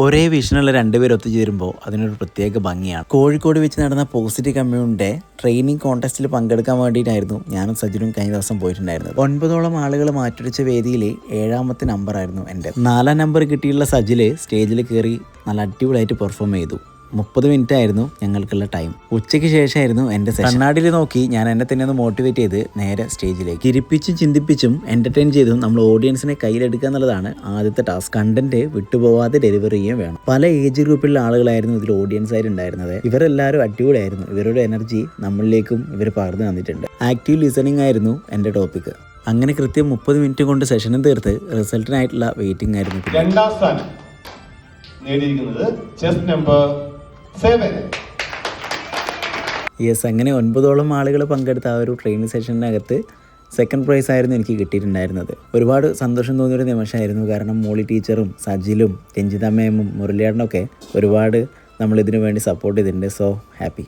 ഒരേ വിഷനുള്ള രണ്ടുപേരും ഒത്തുചേരുമ്പോൾ അതിനൊരു പ്രത്യേക ഭംഗിയാണ്. കോഴിക്കോട് വെച്ച് നടന്ന പോസിറ്റീവ് കമ്മ്യൂണിൻ്റെ ട്രെയിനിങ് കോൺടെസ്റ്റിൽ പങ്കെടുക്കാൻ വേണ്ടിയിട്ടായിരുന്നു ഞാനും സജിനും കഴിഞ്ഞ ദിവസം പോയിട്ടുണ്ടായിരുന്നത്. 9ഓളം ആളുകൾ മാറ്റുരച്ച വേദിയിൽ 7ാമത്തെ നമ്പറായിരുന്നു എൻ്റെ. 4ാം നമ്പർ കിട്ടിയുള്ള സജിൽ സ്റ്റേജിൽ കയറി നല്ല അടിപൊളിയായിട്ട് പെർഫോം ചെയ്തു. 30 മിനിറ്റ് ആയിരുന്നു ഞങ്ങൾക്കുള്ള ടൈം. ഉച്ചയ്ക്ക് ശേഷമായിരുന്നു എൻ്റെ സെഷൻ. കണ്ണാടിയിൽ നോക്കി ഞാൻ എന്നെ തന്നെ ഒന്ന് മോട്ടിവേറ്റ് ചെയ്ത് നേരെ സ്റ്റേജിലേക്ക്. ചിരിപ്പിച്ചും ചിന്തിപ്പിച്ചും എൻ്റർടൈൻ ചെയ്തും നമ്മൾ ഓഡിയൻസിനെ കയ്യിലെടുക്കുക എന്നുള്ളതാണ് ആദ്യത്തെ ടാസ്ക്. കണ്ടന്റ് വിട്ടുപോകാതെ ഡെലിവറി ചെയ്യുകയും വേണം. പല ഏജ് ഗ്രൂപ്പിലുള്ള ആളുകളായിരുന്നു ഇതിൽ ഓഡിയൻസ് ആയിട്ട് ഉണ്ടായിരുന്നത്. ഇവരെല്ലാവരും അടിപൊളിയായിരുന്നു. ഇവരുടെ എനർജി നമ്മളിലേക്കും ഇവർ പകർന്നു തന്നിട്ടുണ്ട്. ആക്റ്റീവ് ലിസണിങ് ആയിരുന്നു എൻ്റെ ടോപ്പിക്. അങ്ങനെ കൃത്യം 30 മിനിറ്റ് കൊണ്ട് സെഷനും തീർത്ത് റിസൾട്ടിനായിട്ടുള്ള വെയിറ്റിംഗ് ആയിരുന്നു. രണ്ടാം സ്ഥാനം നേടിയിരിക്കുന്നത് ചെസ് നമ്പർ 7. യെസ്, അങ്ങനെ 9ഓളം ആളുകൾ പങ്കെടുത്ത ആ ഒരു ട്രെയിനിങ് സെഷനകത്ത് സെക്കൻഡ് പ്രൈസ് ആയിരുന്നു എനിക്ക് കിട്ടിയിട്ടുണ്ടായിരുന്നത്. ഒരുപാട് സന്തോഷം തോന്നിയൊരു നിമിഷമായിരുന്നു. കാരണം മോളി ടീച്ചറും സജിലും രഞ്ജിത മേമും മുരളിയേട്ടനൊക്കെ ഒരുപാട് നമ്മളിതിനു വേണ്ടി സപ്പോർട്ട് ചെയ്തിട്ടുണ്ട്. So happy.